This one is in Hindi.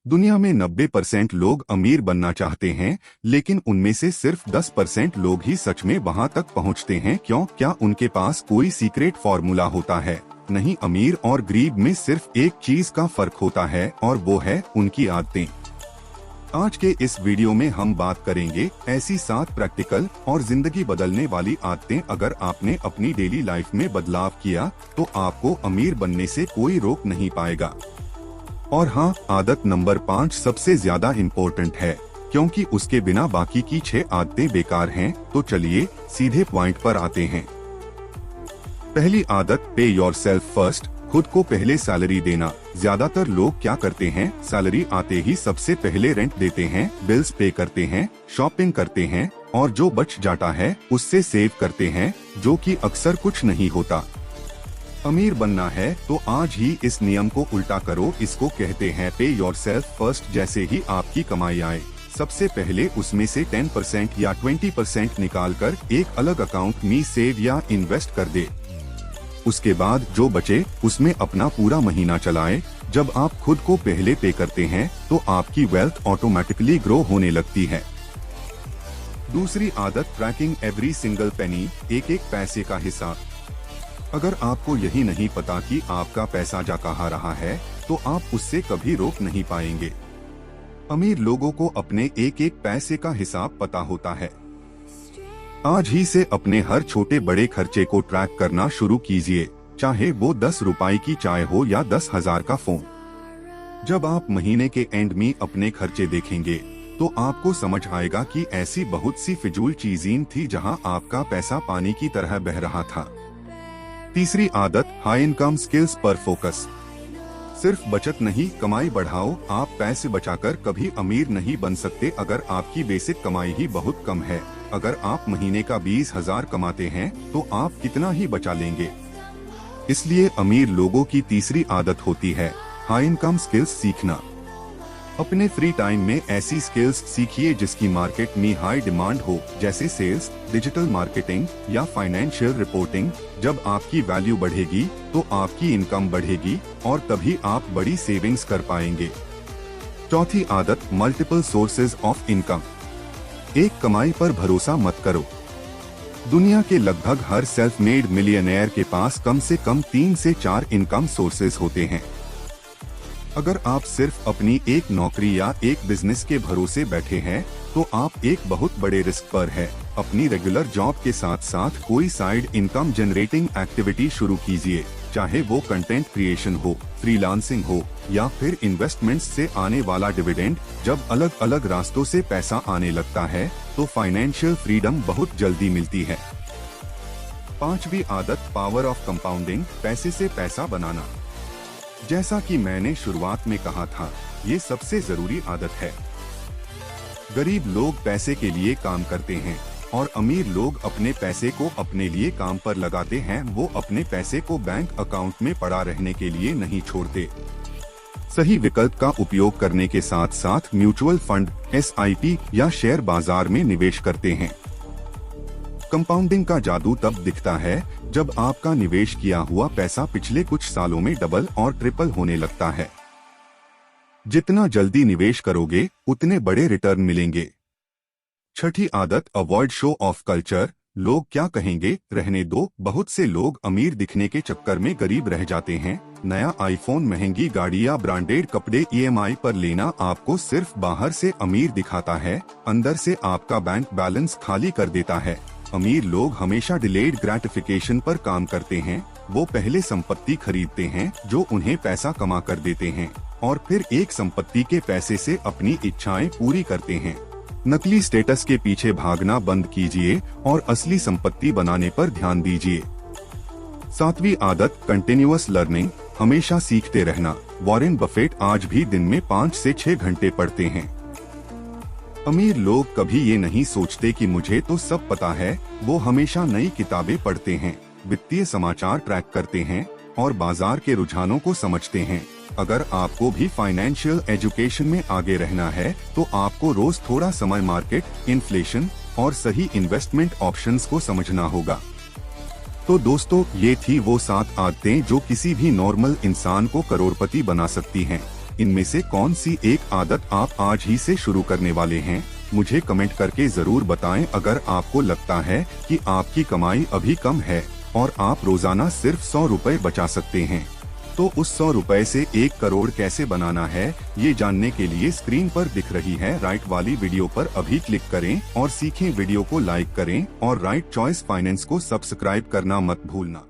दुनिया में 90% लोग अमीर बनना चाहते हैं, लेकिन उनमें से सिर्फ 10% लोग ही सच में वहां तक पहुंचते हैं। क्यों? क्या उनके पास कोई सीक्रेट फॉर्मूला होता है? नहीं, अमीर और गरीब में सिर्फ एक चीज का फर्क होता है और वो है उनकी आदतें। आज के इस वीडियो में हम बात करेंगे ऐसी 7 प्रैक्टिकल और जिंदगी बदलने वाली आदतें, अगर आपने अपनी डेली लाइफ में बदलाव किया तो आपको अमीर बनने से कोई रोक नहीं पाएगा। और हाँ, आदत नंबर 5 सबसे ज्यादा इम्पोर्टेंट है, क्योंकि उसके बिना बाकी की 6 आदतें बेकार हैं। तो चलिए सीधे पॉइंट पर आते हैं। पहली आदत, पे योरसेल्फ फर्स्ट, खुद को पहले सैलरी देना। ज्यादातर लोग क्या करते हैं, सैलरी आते ही सबसे पहले रेंट देते हैं, बिल्स पे करते हैं, शॉपिंग करते हैं और जो बच जाता है उससे सेव करते हैं, जो कि अक्सर कुछ नहीं होता। अमीर बनना है तो आज ही इस नियम को उल्टा करो। इसको कहते हैं पे योरसेल्फ फर्स्ट। जैसे ही आपकी कमाई आए, सबसे पहले उसमें से 10% या 20% निकालकर एक अलग अकाउंट में सेव या इन्वेस्ट कर दे। उसके बाद जो बचे उसमें अपना पूरा महीना चलाए। जब आप खुद को पहले पे करते हैं तो आपकी वेल्थ ऑटोमेटिकली ग्रो होने लगती है। दूसरी आदत, ट्रैकिंग एवरी सिंगल पेनी, एक एक पैसे का हिसाब। अगर आपको यही नहीं पता कि आपका पैसा जा कहाँ रहा है, तो आप उससे कभी रोक नहीं पाएंगे। अमीर लोगों को अपने एक एक पैसे का हिसाब पता होता है। आज ही से अपने हर छोटे बड़े खर्चे को ट्रैक करना शुरू कीजिए, चाहे वो 10 रुपए की चाय हो या 10,000 का फोन। जब आप महीने के एंड में अपने खर्चे देखेंगे तो आपको समझ आएगा कि ऐसी बहुत सी फिजूल चीजें थी जहां आपका पैसा पानी की तरह बह रहा था। तीसरी आदत, हाई इनकम स्किल्स पर फोकस। सिर्फ बचत नहीं, कमाई बढ़ाओ। आप पैसे बचाकर कभी अमीर नहीं बन सकते अगर आपकी बेसिक कमाई ही बहुत कम है। अगर आप महीने का 20,000 कमाते हैं तो आप कितना ही बचा लेंगे। इसलिए अमीर लोगों की तीसरी आदत होती है हाई इनकम स्किल्स सीखना। अपने फ्री टाइम में ऐसी स्किल्स सीखिए जिसकी मार्केट में हाई डिमांड हो, जैसे सेल्स, डिजिटल मार्केटिंग या फाइनेंशियल रिपोर्टिंग। जब आपकी वैल्यू बढ़ेगी तो आपकी इनकम बढ़ेगी और तभी आप बड़ी सेविंग्स कर पाएंगे। चौथी आदत, मल्टीपल सोर्सेज ऑफ इनकम। एक कमाई पर भरोसा मत करो। दुनिया के लगभग हर सेल्फ मेड मिलियनेयर के पास कम से कम 3 से 4 इनकम सोर्सेज होते हैं। अगर आप सिर्फ अपनी एक नौकरी या एक बिजनेस के भरोसे बैठे हैं तो आप एक बहुत बड़े रिस्क पर हैं। अपनी रेगुलर जॉब के साथ साथ कोई साइड इनकम जनरेटिंग एक्टिविटी शुरू कीजिए, चाहे वो कंटेंट क्रिएशन हो, फ्रीलांसिंग हो या फिर इन्वेस्टमेंट्स से आने वाला डिविडेंड। जब अलग अलग रास्तों से पैसा आने लगता है तो फाइनेंशियल फ्रीडम बहुत जल्दी मिलती है। पांचवी आदत, पावर ऑफ कंपाउंडिंग, पैसे से पैसा बनाना। जैसा कि मैंने शुरुआत में कहा था, ये सबसे जरूरी आदत है। गरीब लोग पैसे के लिए काम करते हैं और अमीर लोग अपने पैसे को अपने लिए काम पर लगाते हैं। वो अपने पैसे को बैंक अकाउंट में पड़ा रहने के लिए नहीं छोड़ते। सही विकल्प का उपयोग करने के साथ साथ म्यूचुअल फंड, SIP या शेयर बाजार में निवेश करते हैं। कंपाउंडिंग का जादू तब दिखता है जब आपका निवेश किया हुआ पैसा पिछले कुछ सालों में डबल और ट्रिपल होने लगता है। जितना जल्दी निवेश करोगे उतने बड़े रिटर्न मिलेंगे। छठी आदत, अवॉइड शो ऑफ कल्चर। लोग क्या कहेंगे रहने दो। बहुत से लोग अमीर दिखने के चक्कर में गरीब रह जाते हैं। नया आईफोन, महंगी गाड़ी या ब्रांडेड कपड़े EMI पर लेना आपको सिर्फ बाहर से अमीर दिखाता है, अंदर से आपका बैंक बैलेंस खाली कर देता है। अमीर लोग हमेशा डिलेड ग्रेटिफिकेशन पर काम करते हैं। वो पहले संपत्ति खरीदते हैं जो उन्हें पैसा कमा कर देते हैं और फिर एक संपत्ति के पैसे से अपनी इच्छाएं पूरी करते हैं। नकली स्टेटस के पीछे भागना बंद कीजिए और असली संपत्ति बनाने पर ध्यान दीजिए। सातवीं आदत, कंटिन्यूअस लर्निंग, हमेशा सीखते रहना। वॉरेन बफेट आज भी दिन में 5 से 6 घंटे पढ़ते हैं। अमीर लोग कभी ये नहीं सोचते कि मुझे तो सब पता है। वो हमेशा नई किताबें पढ़ते हैं, वित्तीय समाचार ट्रैक करते हैं और बाजार के रुझानों को समझते हैं। अगर आपको भी फाइनेंशियल एजुकेशन में आगे रहना है तो आपको रोज थोड़ा समय मार्केट, इन्फ्लेशन और सही इन्वेस्टमेंट ऑप्शंस को समझना होगा। तो दोस्तों, ये थी वो 7 आदतें जो किसी भी नॉर्मल इंसान को करोड़पति बना सकती हैं। इनमें से कौन सी एक आदत आप आज ही से शुरू करने वाले हैं? मुझे कमेंट करके जरूर बताएं। अगर आपको लगता है कि आपकी कमाई अभी कम है और आप रोजाना सिर्फ 100 रुपए बचा सकते हैं, तो उस 100 रुपए से 1 करोड़ कैसे बनाना है, ये जानने के लिए स्क्रीन पर दिख रही है राइट वाली वीडियो पर अभी क्लिक करें और सीखें। वीडियो को लाइक करें और राइट चॉइस फाइनेंस को सब्सक्राइब करना मत भूलना।